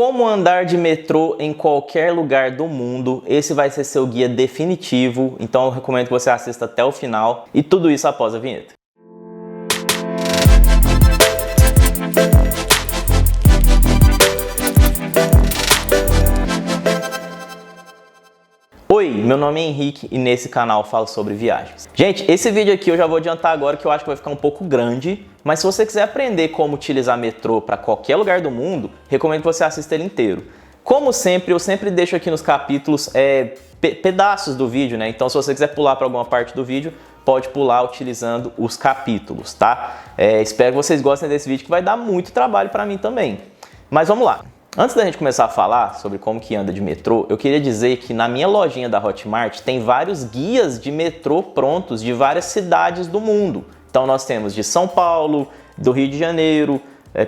Como andar de metrô em qualquer lugar do mundo. Esse vai ser seu guia definitivo, então eu recomendo que você assista até o final e tudo isso após a vinheta. Oi, meu nome é Henrique e nesse canal eu falo sobre viagens. Gente, esse vídeo aqui eu já vou adiantar agora que eu acho que vai ficar um pouco grande, mas se você quiser aprender como utilizar metrô para qualquer lugar do mundo, recomendo que você assista ele inteiro. Como sempre, eu sempre deixo aqui nos capítulos pedaços do vídeo, né? Então se você quiser pular para alguma parte do vídeo, pode pular utilizando os capítulos, tá? Espero que vocês gostem desse vídeo que vai dar muito trabalho para mim também. Mas vamos lá. Antes da gente começar a falar sobre como que anda de metrô, eu queria dizer que na minha lojinha da Hotmart tem vários guias de metrô prontos de várias cidades do mundo. Então nós temos de São Paulo, do Rio de Janeiro,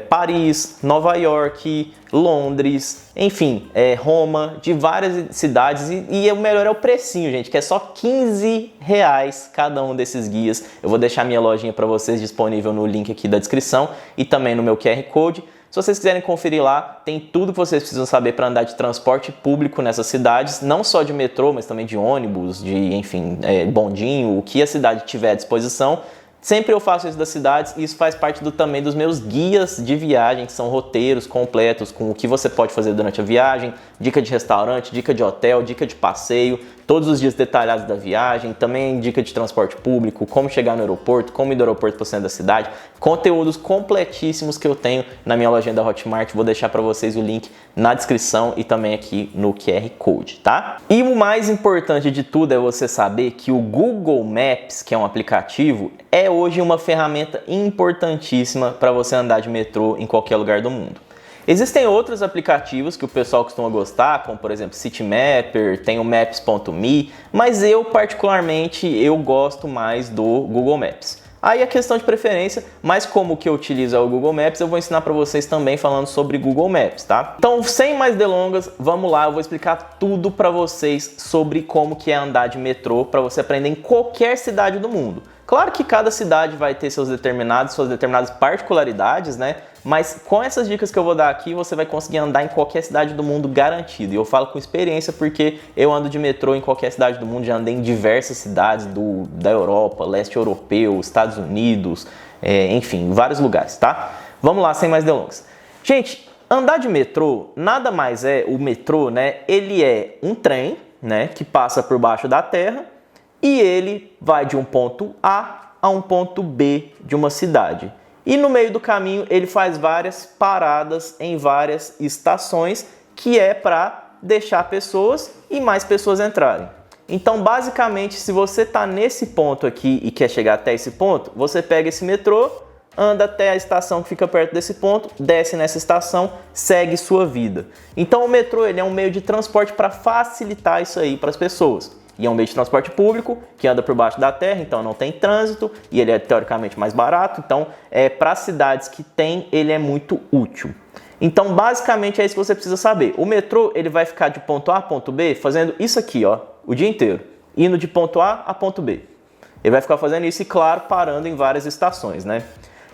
Paris, Nova York, Londres, enfim, Roma, de várias cidades e o melhor é o precinho, gente, que é só R$15 cada um desses guias. Eu vou deixar minha lojinha para vocês disponível no link aqui da descrição e também no meu QR Code. Se vocês quiserem conferir lá, tem tudo que vocês precisam saber para andar de transporte público nessas cidades, não só de metrô, mas também de ônibus, de, enfim, bondinho, o que a cidade tiver à disposição. Sempre eu faço isso das cidades e isso faz parte também dos meus guias de viagem, que são roteiros completos com o que você pode fazer durante a viagem, dica de restaurante, dica de hotel, dica de passeio, todos os dias detalhados da viagem, também dica de transporte público, como chegar no aeroporto, como ir do aeroporto para o centro da cidade, conteúdos completíssimos que eu tenho na minha lojinha da Hotmart, vou deixar para vocês o link na descrição e também aqui no QR Code, tá? E o mais importante de tudo é você saber que o Google Maps, que é um aplicativo, é hoje uma ferramenta importantíssima para você andar de metrô em qualquer lugar do mundo. Existem outros aplicativos que o pessoal costuma gostar, como por exemplo Citymapper, tem o Maps.me, mas eu particularmente gosto mais do Google Maps. Aí é questão de preferência, mas como o que eu utilizo é o Google Maps, eu vou ensinar para vocês também falando sobre Google Maps, tá? Então, sem mais delongas, vamos lá, eu vou explicar tudo para vocês sobre como que é andar de metrô para você aprender em qualquer cidade do mundo. Claro que cada cidade vai ter suas determinadas particularidades, né? Mas com essas dicas que eu vou dar aqui, você vai conseguir andar em qualquer cidade do mundo garantido. E eu falo com experiência porque eu ando de metrô em qualquer cidade do mundo, já andei em diversas cidades da Europa, leste europeu, Estados Unidos, enfim, vários lugares, tá? Vamos lá, sem mais delongas. Gente, andar de metrô nada mais o metrô, né? Ele é um trem, né, que passa por baixo da terra e ele vai de um ponto A a um ponto B de uma cidade. E no meio do caminho ele faz várias paradas em várias estações, que é para deixar pessoas e mais pessoas entrarem. Então, basicamente, se você está nesse ponto aqui e quer chegar até esse ponto, você pega esse metrô, anda até a estação que fica perto desse ponto, desce nessa estação, segue sua vida. Então, o metrô ele é um meio de transporte para facilitar isso aí para as pessoas. E é um meio de transporte público que anda por baixo da terra, então não tem trânsito e ele é teoricamente mais barato. Então, para cidades que tem, ele é muito útil. Então, basicamente é isso que você precisa saber. O metrô ele vai ficar de ponto A a ponto B fazendo isso aqui, ó, o dia inteiro, indo de ponto A a ponto B. Ele vai ficar fazendo isso e, claro, parando em várias estações, né?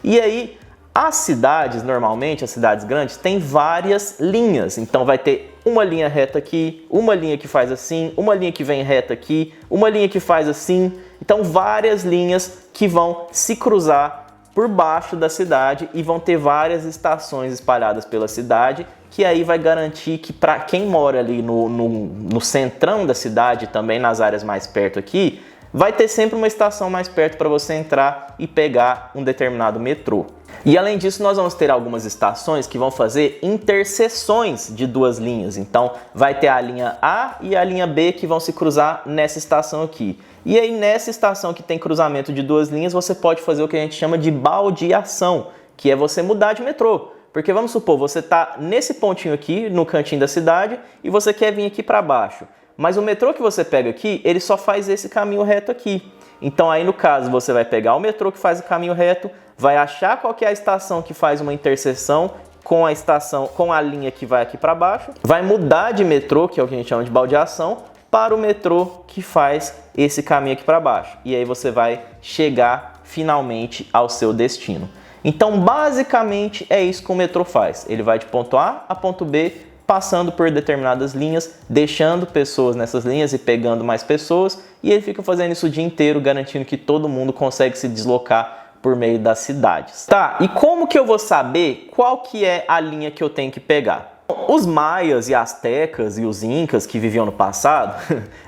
E aí, as cidades, normalmente, as cidades grandes, têm várias linhas. Então, vai ter uma linha reta aqui, uma linha que faz assim, uma linha que vem reta aqui, uma linha que faz assim. Então, várias linhas que vão se cruzar por baixo da cidade e vão ter várias estações espalhadas pela cidade, que aí vai garantir que para quem mora ali no centrão da cidade, também nas áreas mais perto aqui, vai ter sempre uma estação mais perto para você entrar e pegar um determinado metrô. E além disso, nós vamos ter algumas estações que vão fazer interseções de duas linhas. Então, vai ter a linha A e a linha B que vão se cruzar nessa estação aqui. E aí, nessa estação que tem cruzamento de duas linhas, você pode fazer o que a gente chama de baldeação, que é você mudar de metrô. Porque vamos supor, você está nesse pontinho aqui, no cantinho da cidade, e você quer vir aqui para baixo. Mas o metrô que você pega aqui, ele só faz esse caminho reto aqui. Então aí no caso você vai pegar o metrô que faz o caminho reto, vai achar qual que é a estação que faz uma interseção com a estação, com a linha que vai aqui para baixo, vai mudar de metrô, que é o que a gente chama de baldeação, para o metrô que faz esse caminho aqui para baixo. E aí você vai chegar finalmente ao seu destino. Então, basicamente, é isso que o metrô faz. Ele vai de ponto A a ponto B, passando por determinadas linhas, deixando pessoas nessas linhas e pegando mais pessoas, e ele fica fazendo isso o dia inteiro, garantindo que todo mundo consegue se deslocar por meio das cidades. Tá, e como que eu vou saber qual que é a linha que eu tenho que pegar? Os maias e astecas e os incas que viviam no passado,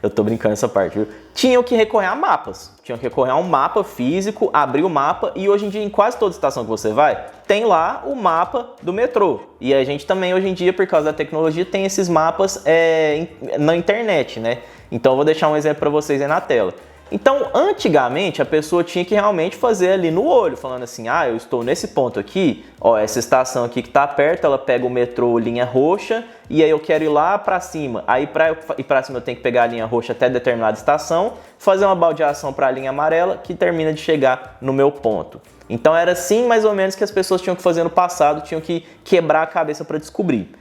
eu tô brincando essa parte, viu? Tinham que recorrer a mapas. Tinham que recorrer a um mapa físico, abrir o mapa, e hoje em dia em quase toda estação que você vai, tem lá o mapa do metrô. E a gente também hoje em dia, por causa da tecnologia, tem esses mapas na internet, né? Então eu vou deixar um exemplo para vocês aí na tela. Então, antigamente, a pessoa tinha que realmente fazer ali no olho, falando assim, ah, eu estou nesse ponto aqui, ó, essa estação aqui que está perto, ela pega o metrô linha roxa, e aí eu quero ir lá para cima. Aí para ir para cima eu tenho que pegar a linha roxa até determinada estação, fazer uma baldeação para a linha amarela, que termina de chegar no meu ponto. Então era assim mais ou menos que as pessoas tinham que fazer no passado, tinham que quebrar a cabeça para descobrir.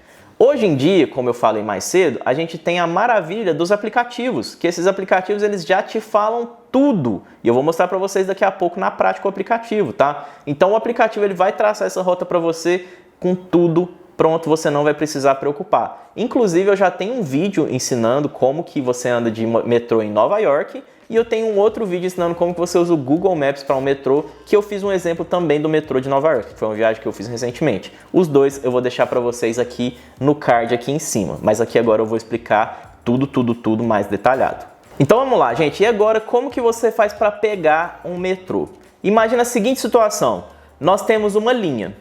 Hoje em dia, como eu falei mais cedo, a gente tem a maravilha dos aplicativos, que esses aplicativos eles já te falam tudo. E eu vou mostrar para vocês daqui a pouco na prática o aplicativo, tá? Então o aplicativo ele vai traçar essa rota para você com tudo pronto, você não vai precisar preocupar. Inclusive eu já tenho um vídeo ensinando como que você anda de metrô em Nova York, e eu tenho um outro vídeo ensinando como que você usa o Google Maps para um metrô, que eu fiz um exemplo também do metrô de Nova York, que foi uma viagem que eu fiz recentemente. Os dois eu vou deixar para vocês aqui no card aqui em cima, mas aqui agora eu vou explicar tudo mais detalhado. Então vamos lá, gente, e agora como que você faz para pegar um metrô? Imagina a seguinte situação, nós temos uma linha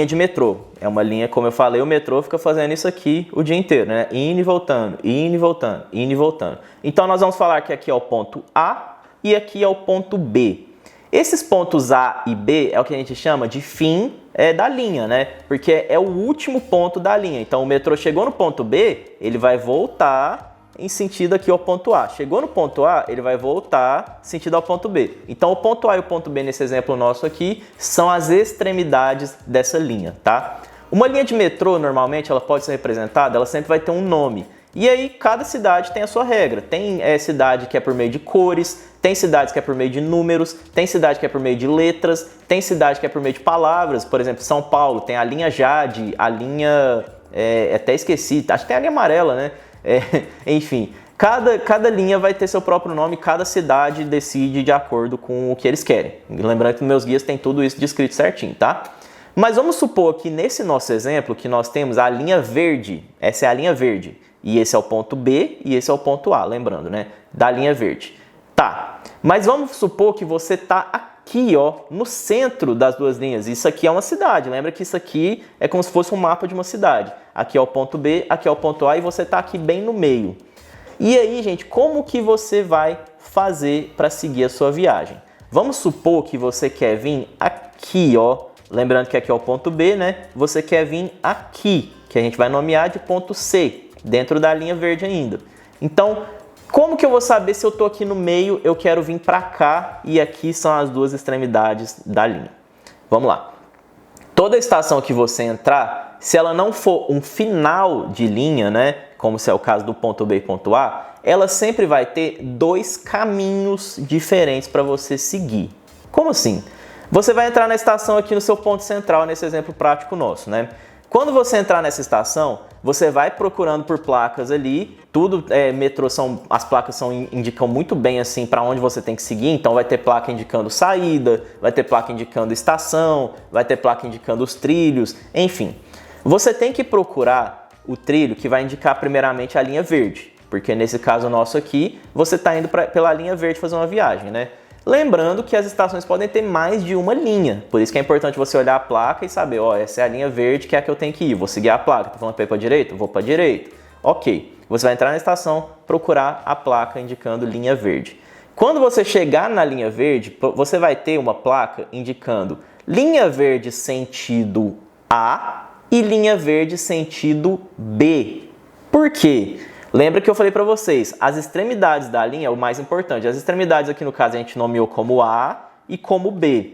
de metrô, é uma linha, como eu falei, o metrô fica fazendo isso aqui o dia inteiro, né? Indo e voltando, indo e voltando, indo e voltando. Então nós vamos falar que aqui é o ponto A e aqui é o ponto B. Esses pontos A e B é o que a gente chama de fim da linha, né? Porque é o último ponto da linha. Então o metrô chegou no ponto B, ele vai voltar em sentido aqui ao ponto A. Chegou no ponto A, ele vai voltar em sentido ao ponto B. Então o ponto A e o ponto B nesse exemplo nosso aqui são as extremidades dessa linha, tá? Uma linha de metrô, normalmente, ela pode ser representada, ela sempre vai ter um nome. E aí cada cidade tem a sua regra. Tem cidade que é por meio de cores, tem cidades que é por meio de números, tem cidade que é por meio de letras, tem cidade que é por meio de palavras. Por exemplo, São Paulo tem a linha Jade, a linha... até esqueci, acho que tem a linha amarela, né? Enfim, cada linha vai ter seu próprio nome, cada cidade decide de acordo com o que eles querem. Lembrando que nos meus guias tem tudo isso descrito certinho, tá? Mas vamos supor que nesse nosso exemplo que nós temos a linha verde, essa é a linha verde, e esse é o ponto B e esse é o ponto A, lembrando, né? Da linha verde. Tá, mas vamos supor que você tá aqui, ó, no centro das duas linhas. Isso aqui é uma cidade, lembra que isso aqui é como se fosse um mapa de uma cidade. Aqui é o ponto B, aqui é o ponto A e você tá aqui bem no meio. E aí, gente, como que você vai fazer para seguir a sua viagem? Vamos supor que você quer vir aqui, ó, lembrando que aqui é o ponto B, né? Você quer vir aqui, que a gente vai nomear de ponto C, dentro da linha verde ainda. Então, como que eu vou saber se eu tô aqui no meio, eu quero vir para cá e aqui são as duas extremidades da linha? Vamos lá. Toda estação que você entrar, se ela não for um final de linha, né, como se é o caso do ponto B e ponto A, ela sempre vai ter dois caminhos diferentes para você seguir. Como assim? Você vai entrar na estação aqui no seu ponto central, nesse exemplo prático nosso, né? Quando você entrar nessa estação, você vai procurando por placas ali, tudo metrô as placas indicam muito bem assim para onde você tem que seguir, então vai ter placa indicando saída, vai ter placa indicando estação, vai ter placa indicando os trilhos, enfim. Você tem que procurar o trilho que vai indicar primeiramente a linha verde, porque nesse caso nosso aqui, você está indo pela linha verde fazer uma viagem, né? Lembrando que as estações podem ter mais de uma linha, por isso que é importante você olhar a placa e saber, ó, essa é a linha verde que é a que eu tenho que ir, vou seguir a placa, tá falando para ir para a direita? Vou para a direita. Ok, você vai entrar na estação, procurar a placa indicando linha verde. Quando você chegar na linha verde, você vai ter uma placa indicando linha verde sentido A e linha verde sentido B. Por quê? Lembra que eu falei para vocês, as extremidades da linha é o mais importante. As extremidades aqui no caso a gente nomeou como A e como B.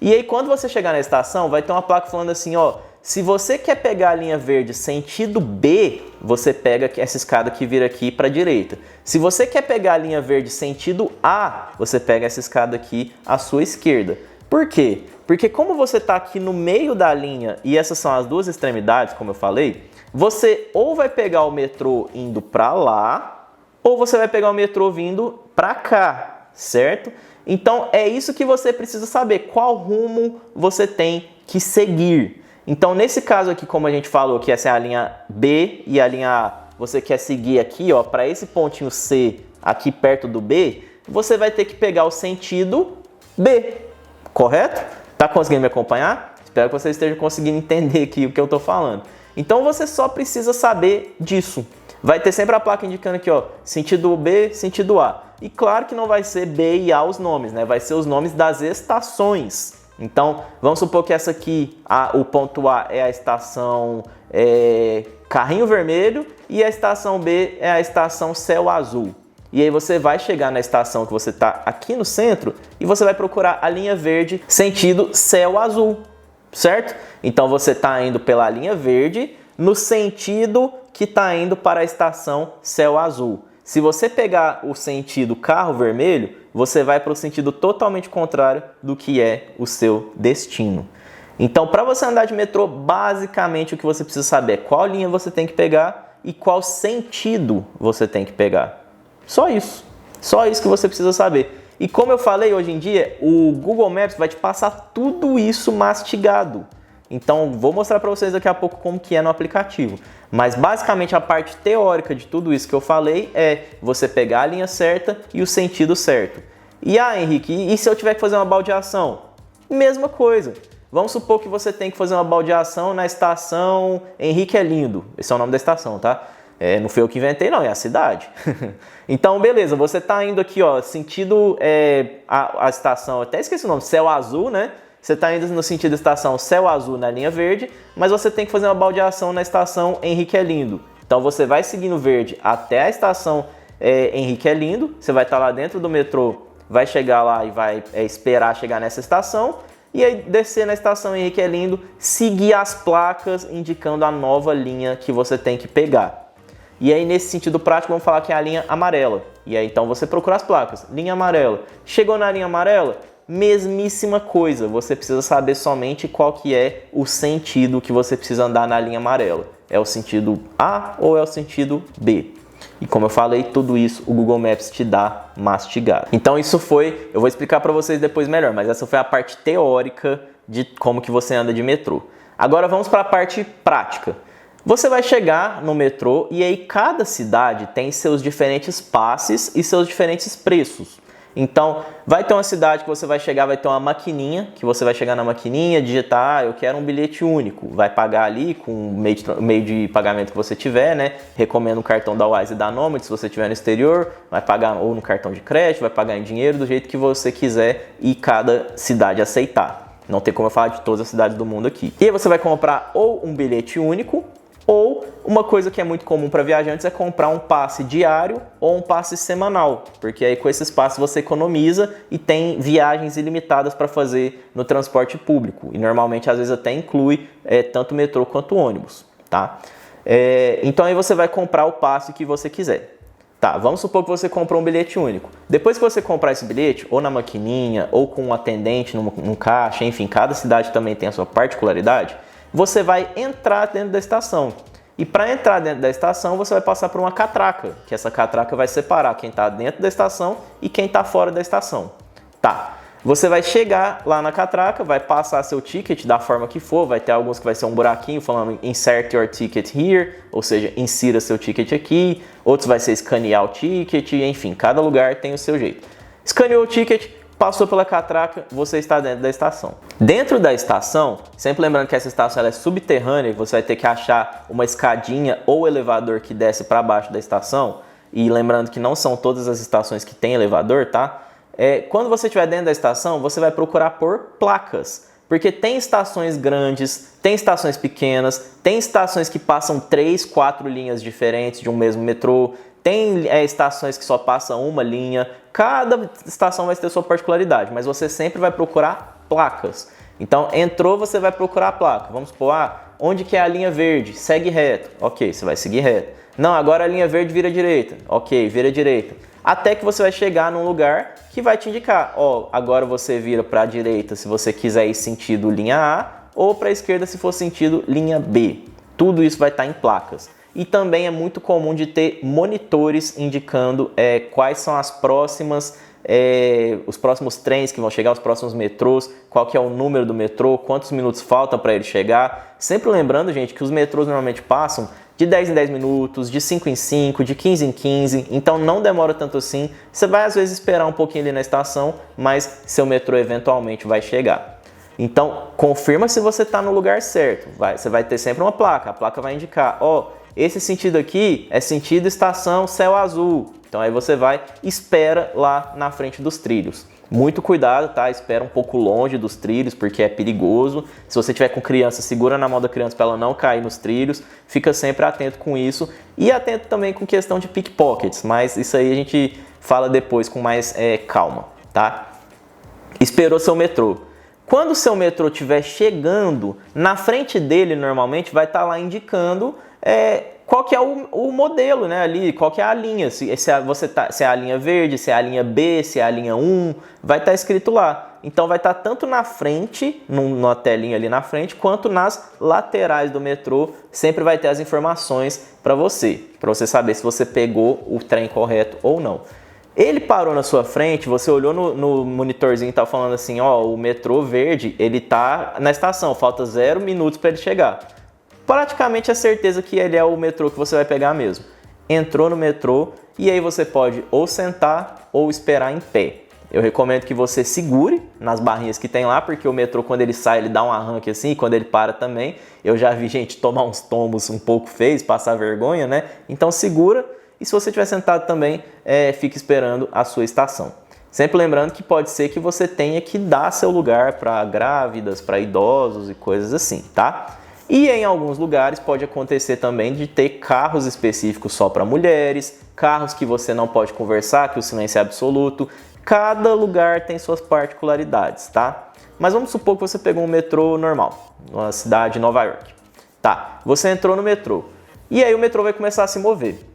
E aí quando você chegar na estação, vai ter uma placa falando assim, ó, se você quer pegar a linha verde sentido B, você pega essa escada que vira aqui para a direita. Se você quer pegar a linha verde sentido A, você pega essa escada aqui à sua esquerda. Por quê? Porque como você está aqui no meio da linha e essas são as duas extremidades, como eu falei, você ou vai pegar o metrô indo para lá, ou você vai pegar o metrô vindo para cá, certo? Então é isso que você precisa saber, qual rumo você tem que seguir. Então nesse caso aqui, como a gente falou, que essa é a linha B e a linha A, você quer seguir aqui, ó, para esse pontinho C aqui perto do B, você vai ter que pegar o sentido B, correto? Tá conseguindo me acompanhar? Espero que você esteja conseguindo entender aqui o que eu estou falando. Então você só precisa saber disso. Vai ter sempre a placa indicando aqui, ó, sentido B, sentido A. E claro que não vai ser B e A os nomes, né? Vai ser os nomes das estações. Então, vamos supor que essa aqui, o ponto A é a estação Carrinho Vermelho e a estação B é a estação Céu Azul. E aí você vai chegar na estação que você está aqui no centro e você vai procurar a linha verde sentido Céu Azul, certo? Então você está indo pela linha verde no sentido que está indo para a estação Céu Azul. Se você pegar o sentido Carro Vermelho, você vai para o sentido totalmente contrário do que é o seu destino. Então, para você andar de metrô, basicamente o que você precisa saber é qual linha você tem que pegar e qual sentido você tem que pegar. Só isso que você precisa saber. E como eu falei, hoje em dia, o Google Maps vai te passar tudo isso mastigado. Então, vou mostrar para vocês daqui a pouco como que é no aplicativo. Mas, basicamente, a parte teórica de tudo isso que eu falei é você pegar a linha certa e o sentido certo. E, Henrique, e se eu tiver que fazer uma baldeação? Mesma coisa. Vamos supor que você tem que fazer uma baldeação na estação Henrique é Lindo. Esse é o nome da estação, tá? Não foi eu que inventei, não, é a cidade. Então, beleza, você tá indo aqui, ó, sentido a estação, até esqueci o nome, Céu Azul, né? Você está indo no sentido estação Céu Azul na linha verde, mas você tem que fazer uma baldeação na estação Henrique é Lindo. Então você vai seguindo verde até a estação Henrique é Lindo, você vai estar lá dentro do metrô, vai chegar lá e vai esperar chegar nessa estação, e aí descer na estação Henrique é Lindo, seguir as placas indicando a nova linha que você tem que pegar. E aí nesse sentido prático vamos falar que é a linha amarela. E aí então você procura as placas, linha amarela. Chegou na linha amarela? Mesmíssima coisa, você precisa saber somente qual que é o sentido que você precisa andar na linha amarela. É o sentido A ou é o sentido B? E como eu falei, tudo isso o Google Maps te dá mastigado. Então isso foi, eu vou explicar para vocês depois melhor, mas essa foi a parte teórica de como que você anda de metrô. Agora vamos para a parte prática. Você vai chegar no metrô e aí cada cidade tem seus diferentes passes e seus diferentes preços. Então, vai ter uma cidade que você vai chegar, vai ter uma maquininha, que você vai chegar na maquininha, digitar, eu quero um bilhete único. Vai pagar ali com o meio de pagamento que você tiver, né? Recomendo um cartão da Wise e da Nomad, se você estiver no exterior. Vai pagar ou no cartão de crédito, vai pagar em dinheiro, do jeito que você quiser e cada cidade aceitar. Não tem como eu falar de todas as cidades do mundo aqui. E aí você vai comprar ou um bilhete único, ou uma coisa que é muito comum para viajantes é comprar um passe diário ou um passe semanal, porque aí com esses passes você economiza e tem viagens ilimitadas para fazer no transporte público. E normalmente às vezes até inclui tanto metrô quanto ônibus, tá? Então aí você vai comprar o passe que você quiser. Tá, vamos supor que você comprou um bilhete único. Depois que você comprar esse bilhete, ou na maquininha, ou com um atendente num caixa, enfim, cada cidade também tem a sua particularidade, você vai entrar dentro da estação. E para entrar dentro da estação, você vai passar por uma catraca, que essa catraca vai separar quem está dentro da estação e quem está fora da estação. Tá, você vai chegar lá na catraca, vai passar seu ticket da forma que for, vai ter alguns que vai ser um buraquinho falando insert your ticket here, ou seja, insira seu ticket aqui, outros vai ser escanear o ticket, enfim, cada lugar tem o seu jeito. Escaneou o ticket, passou pela catraca, você está dentro da estação. Dentro da estação, sempre lembrando que essa estação ela é subterrânea, você vai ter que achar uma escadinha ou elevador que desce para baixo da estação, e lembrando que não são todas as estações que tem elevador, tá? Quando você estiver dentro da estação, você vai procurar por placas, porque tem estações grandes, tem estações pequenas, tem estações que passam 3, 4 linhas diferentes de um mesmo metrô, tem estações que só passam uma linha, cada estação vai ter sua particularidade, mas você sempre vai procurar placas. Então, entrou, você vai procurar a placa. Vamos supor, onde que é a linha verde? Segue reto. Ok, você vai seguir reto. Não, agora a linha verde vira direita. Ok, vira direita. até que você vai chegar num lugar que vai te indicar, ó, agora você vira para a direita se você quiser ir sentido linha A, ou para a esquerda se for sentido linha B. Tudo isso vai estar em placas. E também é muito comum de ter monitores indicando quais são as próximas, os próximos trens que vão chegar, os próximos metrôs, qual que é o número do metrô, quantos minutos faltam para ele chegar. Sempre lembrando, gente, que os metrôs normalmente passam de 10 em 10 minutos, de 5 em 5, de 15 em 15, então não demora tanto assim. Você vai às vezes esperar um pouquinho ali na estação, mas seu metrô eventualmente vai chegar. Então, confirma se você está no lugar certo. Você vai ter sempre uma placa, a placa vai indicar, ó, esse sentido aqui é sentido estação céu azul. Então aí você vai, espera lá na frente dos trilhos. Muito cuidado, tá? Espera um pouco longe dos trilhos, porque é perigoso. Se você tiver com criança, segura na mão da criança para ela não cair nos trilhos. Fica sempre atento com isso. E atento também com questão de pickpockets, mas isso aí a gente fala depois com mais calma, tá? Esperou seu metrô. Quando o seu metrô estiver chegando, na frente dele normalmente vai estar lá indicando qual que é o modelo, né, ali, qual que é a linha, se é a linha verde, se é a linha B, se é a linha 1, vai estar escrito lá. Então vai estar tanto na frente, numa telinha ali na frente, quanto nas laterais do metrô, sempre vai ter as informações para você saber se você pegou o trem correto ou não. Ele parou na sua frente, você olhou no monitorzinho e tá falando assim, ó, o metrô verde, ele tá na estação, falta 0 minutos para ele chegar. Praticamente é certeza que ele é o metrô que você vai pegar mesmo. Entrou no metrô e aí você pode ou sentar ou esperar em pé. Eu recomendo que você segure nas barrinhas que tem lá, porque o metrô quando ele sai ele dá um arranque assim, e quando ele para também. Eu já vi gente tomar uns tombos um pouco feios, passar vergonha, né? Então segura e se você estiver sentado também, fique esperando a sua estação. Sempre lembrando que pode ser que você tenha que dar seu lugar para grávidas, para idosos e coisas assim, tá? E em alguns lugares pode acontecer também de ter carros específicos só para mulheres, carros que você não pode conversar, que o silêncio é absoluto. Cada lugar tem suas particularidades, tá? Mas vamos supor que você pegou um metrô normal, numa cidade de Nova York. Tá, você entrou no metrô e aí o metrô vai começar a se mover.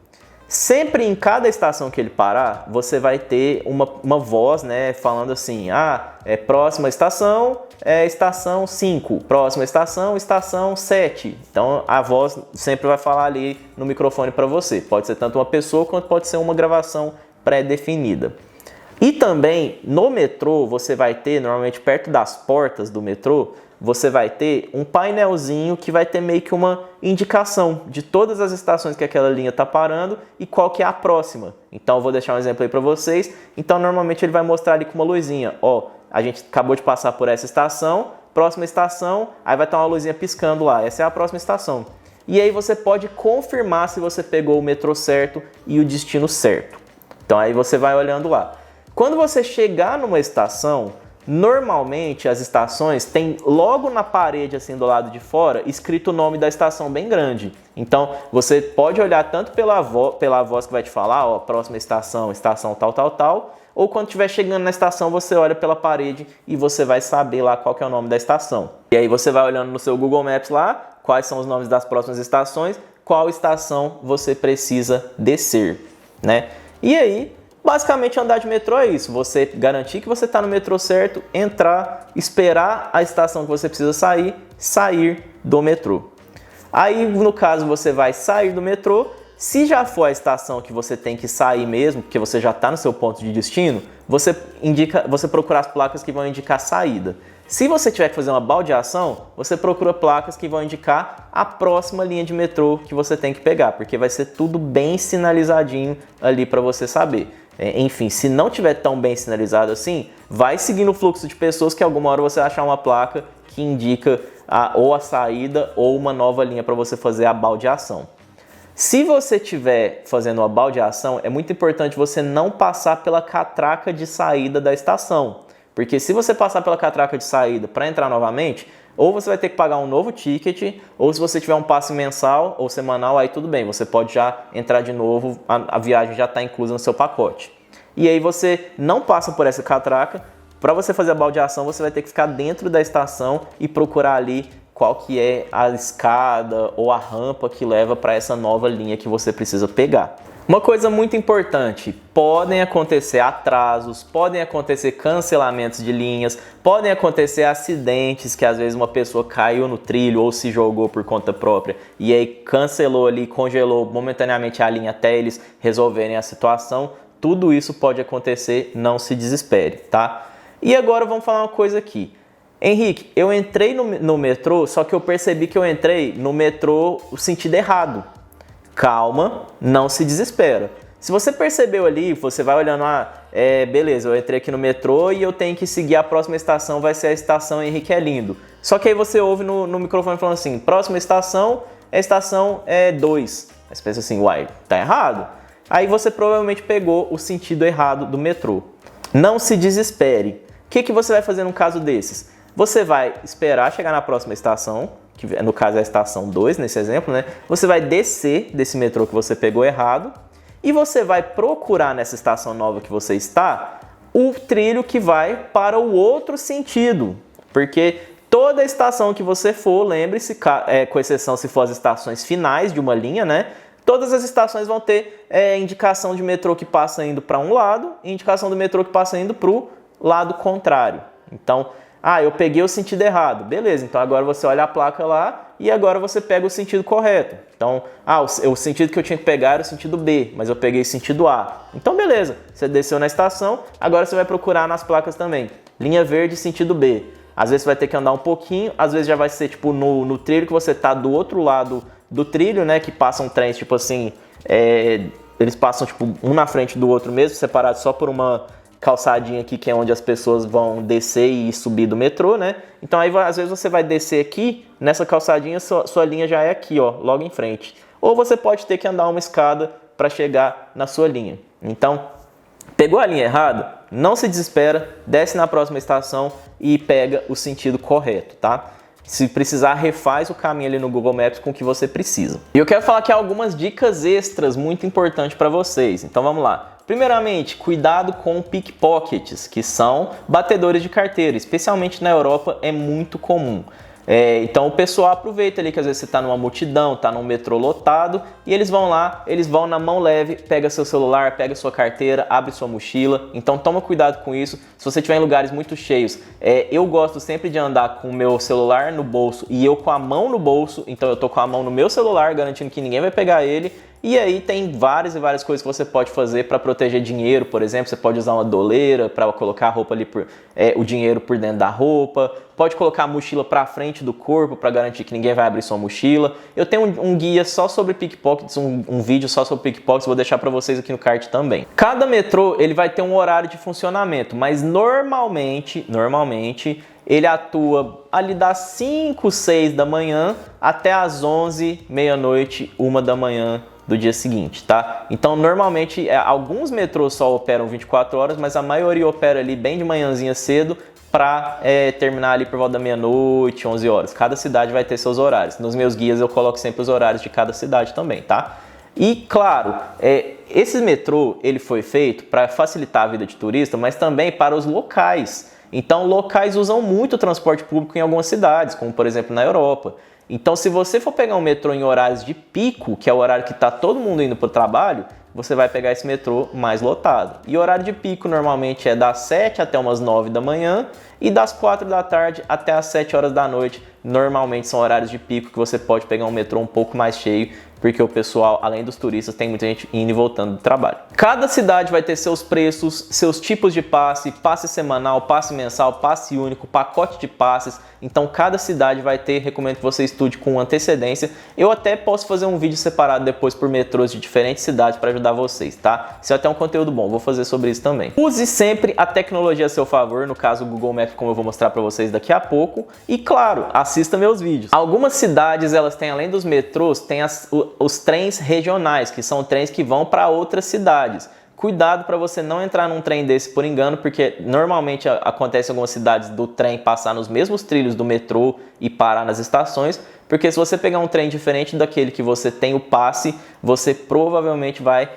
Sempre em cada estação que ele parar, você vai ter uma voz, né, falando assim, próxima estação, estação 5, próxima estação, estação 7. Então a voz sempre vai falar ali no microfone para você. Pode ser tanto uma pessoa quanto pode ser uma gravação pré-definida. E também no metrô você vai ter, normalmente perto das portas do metrô, você vai ter um painelzinho que vai ter meio que uma indicação de todas as estações que aquela linha está parando e qual que é a próxima. Então eu vou deixar um exemplo aí para vocês. Então normalmente ele vai mostrar ali com uma luzinha, ó, a gente acabou de passar por essa estação, próxima estação, aí vai estar uma luzinha piscando lá, essa é a próxima estação. E aí você pode confirmar se você pegou o metrô certo e o destino certo. Então aí você vai olhando lá. Quando você chegar numa estação, normalmente as estações têm logo na parede assim do lado de fora escrito o nome da estação bem grande. Então você pode olhar tanto pela voz que vai te falar, ó, próxima estação, estação tal, tal, tal, ou quando estiver chegando na estação você olha pela parede e você vai saber lá qual que é o nome da estação. E aí você vai olhando no seu Google Maps lá, quais são os nomes das próximas estações, qual estação você precisa descer, né? E aí basicamente andar de metrô é isso, você garantir que você está no metrô certo, entrar, esperar a estação que você precisa sair do metrô. Aí no caso você vai sair do metrô, se já for a estação que você tem que sair mesmo, porque você já está no seu ponto de destino, você procura as placas que vão indicar saída. Se você tiver que fazer uma baldeação, você procura placas que vão indicar a próxima linha de metrô que você tem que pegar, porque vai ser tudo bem sinalizadinho ali para você saber. Enfim, se não tiver tão bem sinalizado assim, vai seguindo o fluxo de pessoas que alguma hora você vai achar uma placa que indica ou a saída ou uma nova linha para você fazer a baldeação. Se você estiver fazendo uma baldeação, é muito importante você não passar pela catraca de saída da estação. Porque se você passar pela catraca de saída para entrar novamente, ou você vai ter que pagar um novo ticket, ou se você tiver um passe mensal ou semanal, aí tudo bem, você pode já entrar de novo, a viagem já está inclusa no seu pacote. E aí você não passa por essa catraca, para você fazer a baldeação você vai ter que ficar dentro da estação e procurar ali qual que é a escada ou a rampa que leva para essa nova linha que você precisa pegar. Uma coisa muito importante, podem acontecer atrasos, podem acontecer cancelamentos de linhas, podem acontecer acidentes que às vezes uma pessoa caiu no trilho ou se jogou por conta própria e aí cancelou ali, congelou momentaneamente a linha até eles resolverem a situação. Tudo isso pode acontecer, não se desespere, tá? E agora vamos falar uma coisa aqui. Henrique, eu entrei no metrô, só que eu percebi que eu entrei no metrô o sentido errado. Calma, não se desespera. Se você percebeu ali, você vai olhando, beleza, eu entrei aqui no metrô e eu tenho que seguir a próxima estação, vai ser a estação Henrique é Lindo. Só que aí você ouve no microfone falando assim, próxima estação é a estação 2. Aí você pensa assim, uai, tá errado. Aí você provavelmente pegou o sentido errado do metrô. Não se desespere. O que você vai fazer num caso desses? Você vai esperar chegar na próxima estação, que no caso é a estação 2, nesse exemplo, né? Você vai descer desse metrô que você pegou errado e você vai procurar nessa estação nova que você está o trilho que vai para o outro sentido. Porque toda estação que você for, lembre-se, com exceção se for as estações finais de uma linha, né? Todas as estações vão ter indicação de metrô que passa indo para um lado e indicação do metrô que passa indo para o lado contrário. Então, eu peguei o sentido errado. Beleza, então agora você olha a placa lá e agora você pega o sentido correto. Então, o sentido que eu tinha que pegar era o sentido B, mas eu peguei o sentido A. Então, beleza, você desceu na estação, agora você vai procurar nas placas também. Linha verde, sentido B. Às vezes você vai ter que andar um pouquinho, às vezes já vai ser tipo no trilho que você tá do outro lado do trilho, né, que passam trens tipo assim, eles passam tipo um na frente do outro mesmo, separados só por uma calçadinha aqui que é onde as pessoas vão descer e subir do metrô, né? Então aí às vezes você vai descer aqui, nessa calçadinha sua linha já é aqui, ó, logo em frente. Ou você pode ter que andar uma escada para chegar na sua linha. Então, pegou a linha errada? Não se desespera, desce na próxima estação e pega o sentido correto, tá? Se precisar, refaz o caminho ali no Google Maps com o que você precisa. E eu quero falar aqui algumas dicas extras muito importantes para vocês. Então vamos lá. Primeiramente, cuidado com pickpockets, que são batedores de carteira, especialmente na Europa é muito comum. Então o pessoal aproveita ali que às vezes você está numa multidão, está num metrô lotado e eles vão lá, eles vão na mão leve, pega seu celular, pega sua carteira, abre sua mochila. Então toma cuidado com isso. Se você estiver em lugares muito cheios, eu gosto sempre de andar com o meu celular no bolso e eu com a mão no bolso. Então eu tô com a mão no meu celular, garantindo que ninguém vai pegar ele. E aí tem várias e várias coisas que você pode fazer para proteger dinheiro, por exemplo. Você pode usar uma doleira para colocar a roupa ali, o dinheiro por dentro da roupa. Pode colocar a mochila para frente do corpo para garantir que ninguém vai abrir sua mochila. Eu tenho um guia só sobre pickpockets, um vídeo só sobre pickpockets, vou deixar para vocês aqui no card também. Cada metrô ele vai ter um horário de funcionamento, mas normalmente ele atua ali das 5, 6 da manhã até as 11, meia-noite, 1 da manhã do dia seguinte, tá? Então, normalmente, alguns metrôs só operam 24 horas, mas a maioria opera ali bem de manhãzinha cedo para terminar ali por volta da meia-noite, 11 horas. Cada cidade vai ter seus horários. Nos meus guias eu coloco sempre os horários de cada cidade também, tá? E, claro, esse metrô ele foi feito para facilitar a vida de turista, mas também para os locais. Então, locais usam muito transporte público em algumas cidades, como por exemplo na Europa. Então, se você for pegar um metrô em horários de pico, que é o horário que está todo mundo indo para o trabalho, você vai pegar esse metrô mais lotado. E o horário de pico normalmente é das 7 até umas 9 da manhã e das 4 da tarde até as 7 horas da noite. Normalmente são horários de pico que você pode pegar um metrô um pouco mais cheio, porque o pessoal, além dos turistas, tem muita gente indo e voltando do trabalho. Cada cidade vai ter seus preços, seus tipos de passe semanal, passe mensal, passe único, pacote de passes. Então cada cidade vai ter, recomendo que você estude com antecedência. Eu até posso fazer um vídeo separado depois por metrôs de diferentes cidades para ajudar vocês, tá? Isso é até um conteúdo bom, vou fazer sobre isso também. Use sempre a tecnologia a seu favor, no caso o Google Maps, como eu vou mostrar para vocês daqui a pouco. E claro, assista meus vídeos. Algumas cidades, elas têm, além dos metrôs, tem os trens regionais, que são trens que vão para outras cidades. Cuidado para você não entrar num trem desse por engano, porque normalmente acontece em algumas cidades do trem passar nos mesmos trilhos do metrô e parar nas estações, porque se você pegar um trem diferente daquele que você tem o passe, você provavelmente vai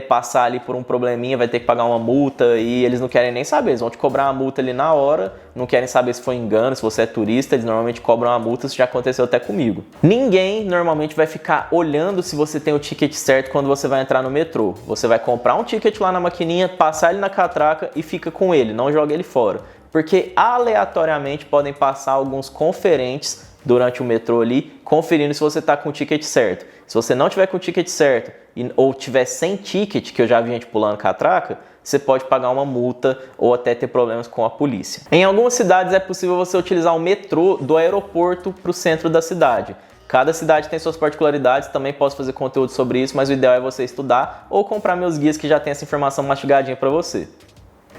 passar ali por um probleminha, vai ter que pagar uma multa e eles não querem nem saber, eles vão te cobrar uma multa ali na hora, não querem saber se foi engano, se você é turista, eles normalmente cobram uma multa, isso já aconteceu até comigo. Ninguém normalmente vai ficar olhando se você tem o ticket certo quando você vai entrar no metrô. Você vai comprar um ticket lá na maquininha, passar ele na catraca e fica com ele, não joga ele fora. Porque aleatoriamente podem passar alguns conferentes durante o metrô ali, conferindo se você está com o ticket certo. Se você não tiver com o ticket certo ou tiver sem ticket, que eu já vi gente pulando catraca, você pode pagar uma multa ou até ter problemas com a polícia. Em algumas cidades é possível você utilizar o metrô do aeroporto para o centro da cidade. Cada cidade tem suas particularidades, também posso fazer conteúdo sobre isso, mas o ideal é você estudar ou comprar meus guias que já tem essa informação mastigadinha para você.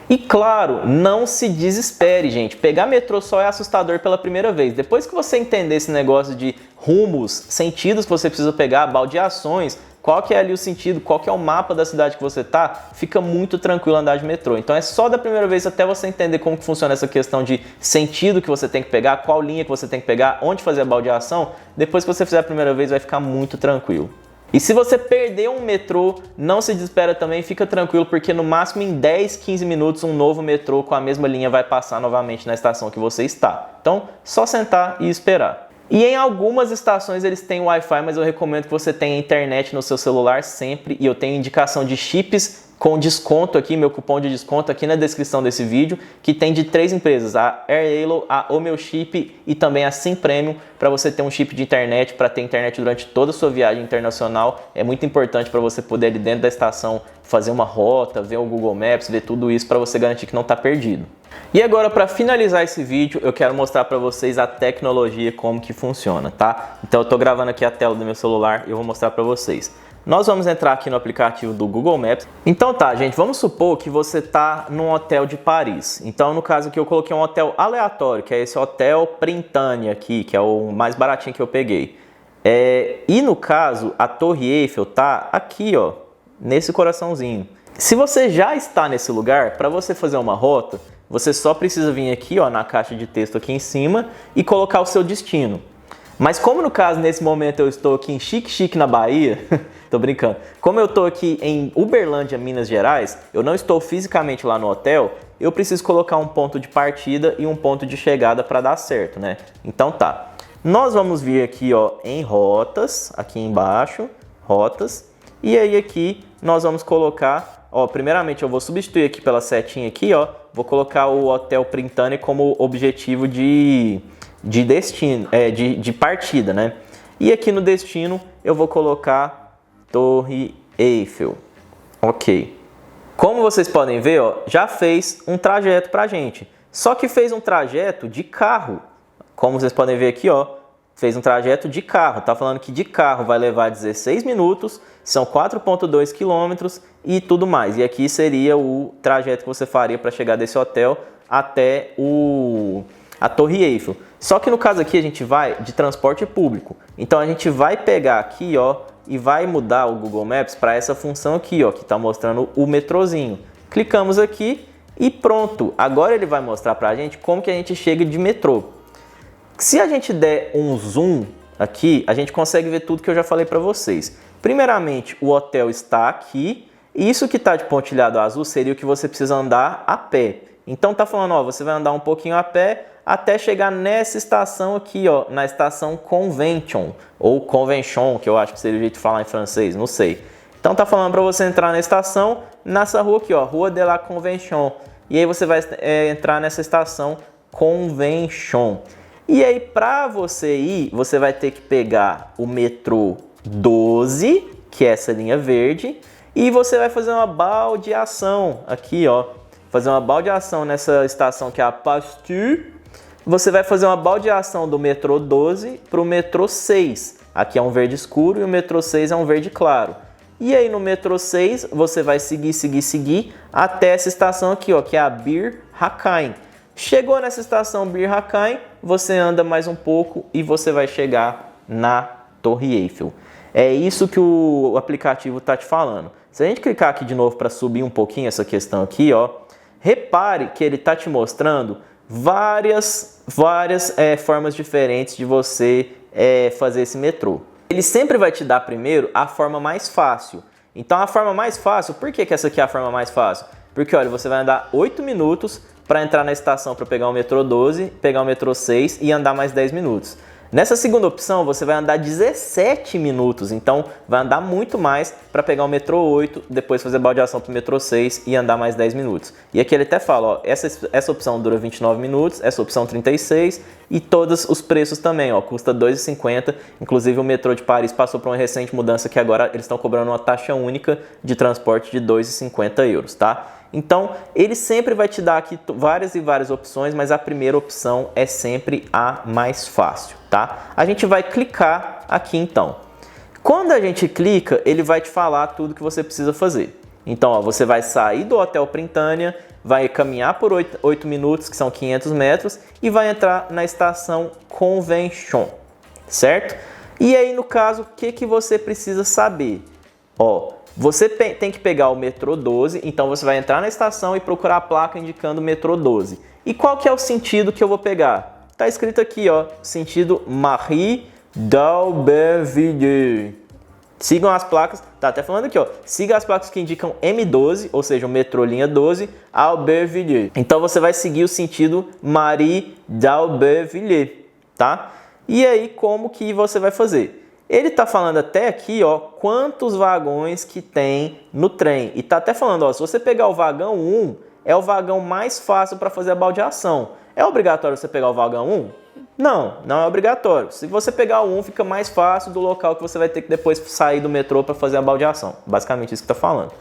E claro, não se desespere, gente. Pegar metrô só é assustador pela primeira vez. Depois que você entender esse negócio de rumos, sentidos que você precisa pegar, baldeações, qual que é ali o sentido, qual que é o mapa da cidade que você tá, fica muito tranquilo andar de metrô. Então é só da primeira vez até você entender como que funciona essa questão de sentido que você tem que pegar, qual linha que você tem que pegar, onde fazer a baldeação. Depois que você fizer a primeira vez, vai ficar muito tranquilo. E se você perder um metrô, não se desespera também, fica tranquilo, porque no máximo em 10, 15 minutos um novo metrô com a mesma linha vai passar novamente na estação que você está. Então, só sentar e esperar. E em algumas estações eles têm Wi-Fi, mas eu recomendo que você tenha internet no seu celular sempre, e eu tenho indicação de chips com desconto aqui, meu cupom de desconto aqui na descrição desse vídeo, que tem de 3 empresas, a AirYellow, a O Meu Chip e também a Sim Premium, para você ter um chip de internet, para ter internet durante toda a sua viagem internacional. É muito importante para você poder ali dentro da estação fazer uma rota, ver o Google Maps, ver tudo isso para você garantir que não está perdido. E agora, para finalizar esse vídeo, eu quero mostrar para vocês a tecnologia, como que funciona, tá? Então eu estou gravando aqui a tela do meu celular e eu vou mostrar para vocês. Nós vamos entrar aqui no aplicativo do Google Maps. Então tá, gente, vamos supor que você tá num hotel de Paris. Então, no caso aqui, eu coloquei um hotel aleatório, que é esse Hotel Prytanée aqui, que é o mais baratinho que eu peguei. E no caso, a Torre Eiffel tá aqui, ó, nesse coraçãozinho. Se você já está nesse lugar, para você fazer uma rota, você só precisa vir aqui, ó, na caixa de texto aqui em cima e colocar o seu destino. Mas como no caso, nesse momento, eu estou aqui em Xique-Xique, na Bahia, tô brincando. Como eu estou aqui em Uberlândia, Minas Gerais, eu não estou fisicamente lá no hotel, eu preciso colocar um ponto de partida e um ponto de chegada para dar certo, né? Então tá. Nós vamos vir aqui, ó, em rotas, aqui embaixo, rotas. E aí aqui nós vamos colocar, ó, primeiramente eu vou substituir aqui pela setinha aqui, ó. Vou colocar o Hotel Prytanée como objetivo de destino, de partida, né? E aqui no destino eu vou colocar Torre Eiffel. Ok. Como vocês podem ver, ó, já fez um trajeto pra gente. Só que fez um trajeto de carro. Como vocês podem ver aqui, ó, fez um trajeto de carro. Tá falando que de carro vai levar 16 minutos, são 4,2 quilômetros e tudo mais. E aqui seria o trajeto que você faria para chegar desse hotel até a Torre Eiffel. Só que no caso aqui a gente vai de transporte público. Então a gente vai pegar aqui, ó, e vai mudar o Google Maps para essa função aqui, ó, que está mostrando o metrozinho. Clicamos aqui e pronto. Agora ele vai mostrar para a gente como que a gente chega de metrô. Se a gente der um zoom aqui, a gente consegue ver tudo que eu já falei para vocês. Primeiramente, o hotel está aqui. E isso que está de pontilhado azul seria o que você precisa andar a pé. Então tá falando, ó, você vai andar um pouquinho a pé até chegar nessa estação aqui, ó, na estação Convention, ou Convention, que eu acho que seria o jeito de falar em francês, não sei. Então tá falando para você entrar na estação, nessa rua aqui, ó, Rua de la Convention. E aí você vai entrar nessa estação Convention. E aí para você ir, você vai ter que pegar o metrô 12, que é essa linha verde, e você vai fazer uma baldeação aqui, ó. Fazer uma baldeação nessa estação que é a Pasteur. Você vai fazer uma baldeação do metrô 12 para o metrô 6. Aqui é um verde escuro e o metrô 6 é um verde claro. E aí no metrô 6 você vai seguir até essa estação aqui, ó, que é a Bir Hakeim. Chegou nessa estação Bir Hakeim, você anda mais um pouco e você vai chegar na Torre Eiffel. É isso que o aplicativo está te falando. Se a gente clicar aqui de novo para subir um pouquinho essa questão aqui, ó, repare que ele está te mostrando várias formas diferentes de você fazer esse metrô. Ele sempre vai te dar primeiro a forma mais fácil. Então a forma mais fácil, por que essa aqui é a forma mais fácil? Porque olha, você vai andar 8 minutos para entrar na estação para pegar o metrô 12, pegar o metrô 6 e andar mais 10 minutos. Nessa segunda opção, você vai andar 17 minutos, então vai andar muito mais para pegar o metrô 8, depois fazer baldeação para o metrô 6 e andar mais 10 minutos. E aqui ele até fala, ó, essa opção dura 29 minutos, essa opção 36 e todos os preços também, ó, custa R$ 2,50. Inclusive o metrô de Paris passou por uma recente mudança que agora eles estão cobrando uma taxa única de transporte de 2,50 euros, tá? Então, ele sempre vai te dar aqui várias e várias opções, mas a primeira opção é sempre a mais fácil, tá? A gente vai clicar aqui então. Quando a gente clica, ele vai te falar tudo que você precisa fazer. Então, ó, você vai sair do Hotel Printânia, vai caminhar por 8 minutos, que são 500 metros, e vai entrar na estação Convention, certo? E aí, no caso, o que você precisa saber? Ó, você tem que pegar o metrô 12, então você vai entrar na estação e procurar a placa indicando o metrô 12. E qual que é o sentido que eu vou pegar? Tá escrito aqui, ó, sentido Marie d'Aubervilliers. Sigam as placas, tá até falando aqui, ó, siga as placas que indicam M12, ou seja, o metrô linha 12, Aubervilliers. Então você vai seguir o sentido Marie d'Aubervilliers, tá? E aí como que você vai fazer? Ele tá falando até aqui, ó, quantos vagões que tem no trem. E tá até falando, ó, se você pegar o vagão 1, é o vagão mais fácil para fazer a baldeação. É obrigatório você pegar o vagão 1? Não, não é obrigatório. Se você pegar o 1, fica mais fácil do local que você vai ter que depois sair do metrô para fazer a baldeação. Basicamente isso que tá falando.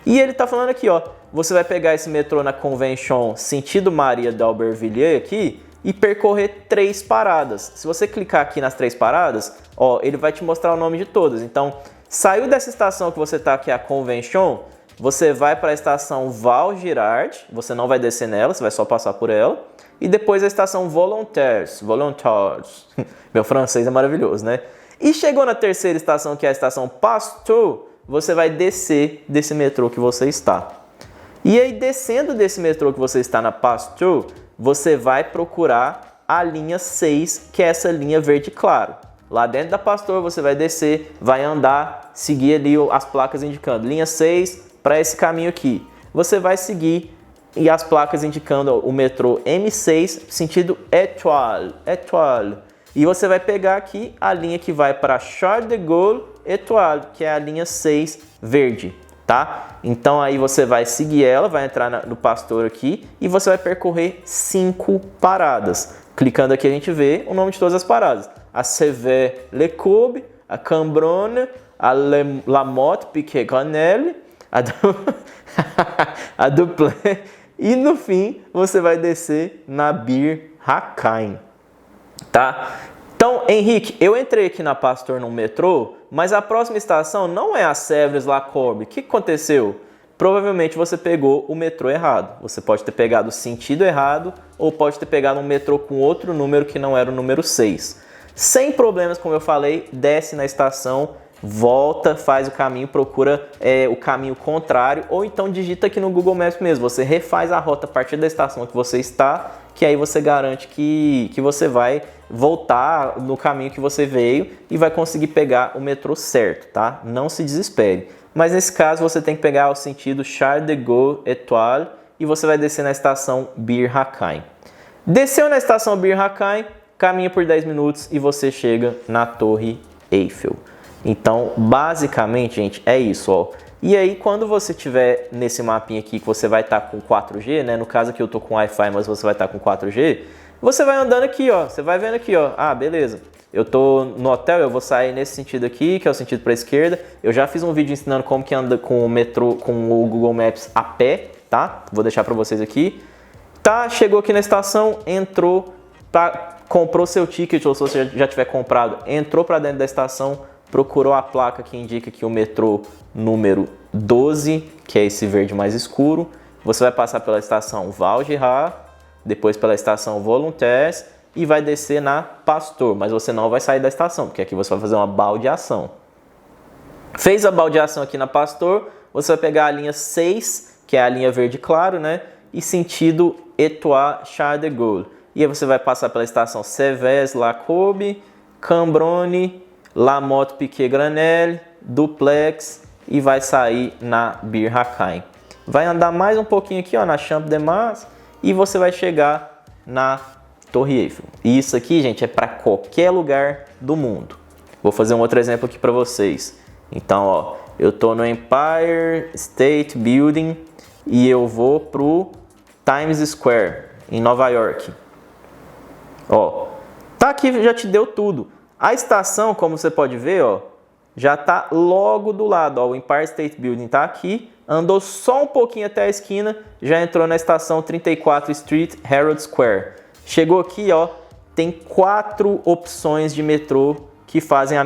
E ele tá falando aqui, ó, você vai pegar esse metrô na Convention sentido Maria d'Aubervilliers aqui, e percorrer 3 paradas. Se você clicar aqui nas 3 paradas, ó, ele vai te mostrar o nome de todas. Então, saiu dessa estação que você está, que é a Convention, você vai para a estação Val Girard, você não vai descer nela, você vai só passar por ela. E depois a estação Volontaires. Meu francês é maravilhoso, né? E chegou na terceira estação, que é a estação Pasteur, você vai descer desse metrô que você está. E aí, descendo desse metrô que você está na Pasteur, você vai procurar a linha 6, que é essa linha verde claro. Lá dentro da Pasteur você vai descer, vai andar, seguir ali as placas indicando linha 6 para esse caminho aqui. Você vai seguir e as placas indicando o metrô M6, sentido Étoile. E você vai pegar aqui a linha que vai para Charles de Gaulle Étoile, que é a linha 6 verde. Tá? Então aí você vai seguir ela, vai entrar no Pasteur aqui e você vai percorrer 5 paradas. Clicando aqui a gente vê o nome de todas as paradas. A Severs-les-Courbes, a Cambronne, a La Motte-Piquet-Grenelle, a Dupleix e no fim você vai descer na Bir Hakeim. Tá? Então, Henrique, eu entrei aqui na Pasteur no metrô, mas a próxima estação não é a Sèvres-la-Courbe. O que aconteceu? Provavelmente você pegou o metrô errado. Você pode ter pegado o sentido errado ou pode ter pegado um metrô com outro número que não era o número 6. Sem problemas, como eu falei, desce na estação, volta, faz o caminho, procura o caminho contrário ou então digita aqui no Google Maps mesmo. Você refaz a rota a partir da estação que você está, que aí você garante que você vai voltar no caminho que você veio e vai conseguir pegar o metrô certo, tá? Não se desespere. Mas nesse caso você tem que pegar o sentido Charles de Gaulle Étoile e você vai descer na estação Bir Hakeim. Desceu na estação Bir Hakeim, caminha por 10 minutos e você chega na Torre Eiffel. Então, basicamente, gente, é isso, ó. E aí, quando você tiver nesse mapinha aqui que você vai estar com 4G, né? No caso aqui eu tô com Wi-Fi, mas você vai estar com 4G. Você vai andando aqui, ó. Você vai vendo aqui, ó. Ah, beleza. Eu tô no hotel, eu vou sair nesse sentido aqui, que é o sentido para a esquerda. Eu já fiz um vídeo ensinando como que anda com o metrô, com o Google Maps a pé, tá? Vou deixar para vocês aqui. Tá, chegou aqui na estação, entrou, comprou seu ticket, ou se você já tiver comprado, entrou para dentro da estação, procurou a placa que indica que o metrô número 12, que é esse verde mais escuro. Você vai passar pela estação Val Girard, depois pela estação Volontaires e vai descer na Pasteur, mas você não vai sair da estação, porque aqui você vai fazer uma baldeação. Fez a baldeação aqui na Pasteur, você vai pegar a linha 6, que é a linha verde claro, né? E sentido Étoile Charles de Gaulle. E aí você vai passar pela estação Sèvres-la-Courbe, Cambronne, La Motte Piquet Granelle, Duplex e vai sair na Bir Hakeim. Vai andar mais um pouquinho aqui, ó, na Champ de Mars e você vai chegar na Torre Eiffel. E isso aqui, gente, é para qualquer lugar do mundo. Vou fazer um outro exemplo aqui para vocês. Então, ó, eu tô no Empire State Building e eu vou pro Times Square, em Nova York. Ó, tá aqui, já te deu tudo. A estação, como você pode ver, ó, já tá logo do lado, ó, o Empire State Building tá aqui, andou só um pouquinho até a esquina, já entrou na estação 34 Street, Herald Square. Chegou aqui, ó, tem 4 opções de metrô que fazem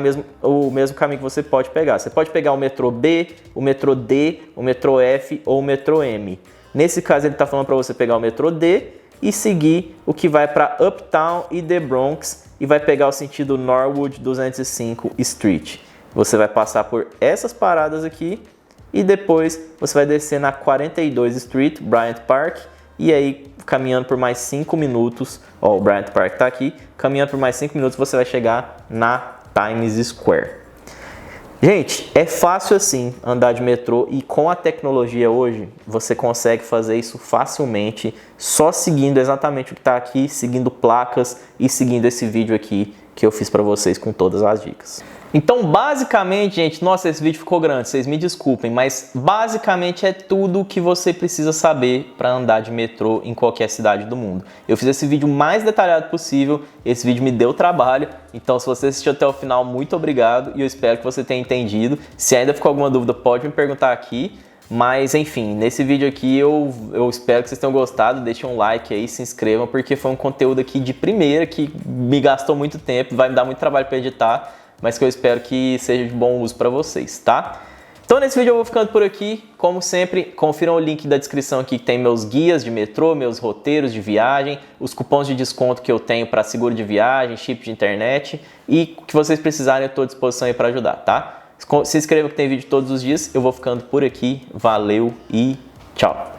o mesmo caminho que você pode pegar. Você pode pegar o metrô B, o metrô D, o metrô F ou o metrô M. Nesse caso, ele está falando para você pegar o metrô D e seguir o que vai para Uptown e The Bronx e vai pegar o sentido Norwood 205 Street. Você vai passar por essas paradas aqui e depois você vai descer na 42 Street, Bryant Park, e aí caminhando por mais 5 minutos, ó, o Bryant Park está aqui, caminhando por mais 5 minutos você vai chegar na Times Square. Gente, é fácil assim andar de metrô e com a tecnologia hoje você consegue fazer isso facilmente só seguindo exatamente o que está aqui, seguindo placas e seguindo esse vídeo aqui que eu fiz para vocês com todas as dicas. Então, basicamente, gente, nossa, esse vídeo ficou grande, vocês me desculpem, mas basicamente é tudo o que você precisa saber para andar de metrô em qualquer cidade do mundo. Eu fiz esse vídeo o mais detalhado possível, esse vídeo me deu trabalho, então se você assistiu até o final, muito obrigado e eu espero que você tenha entendido. Se ainda ficou alguma dúvida, pode me perguntar aqui. Mas enfim, nesse vídeo aqui eu espero que vocês tenham gostado, deixem um like aí, se inscrevam, porque foi um conteúdo aqui de primeira que me gastou muito tempo, vai me dar muito trabalho para editar, mas que eu espero que seja de bom uso para vocês, tá? Então nesse vídeo eu vou ficando por aqui, como sempre, confiram o link da descrição aqui que tem meus guias de metrô, meus roteiros de viagem, os cupons de desconto que eu tenho para seguro de viagem, chip de internet e o que vocês precisarem eu estou à disposição aí para ajudar, tá? Se inscreva que tem vídeo todos os dias, eu vou ficando por aqui, valeu e tchau!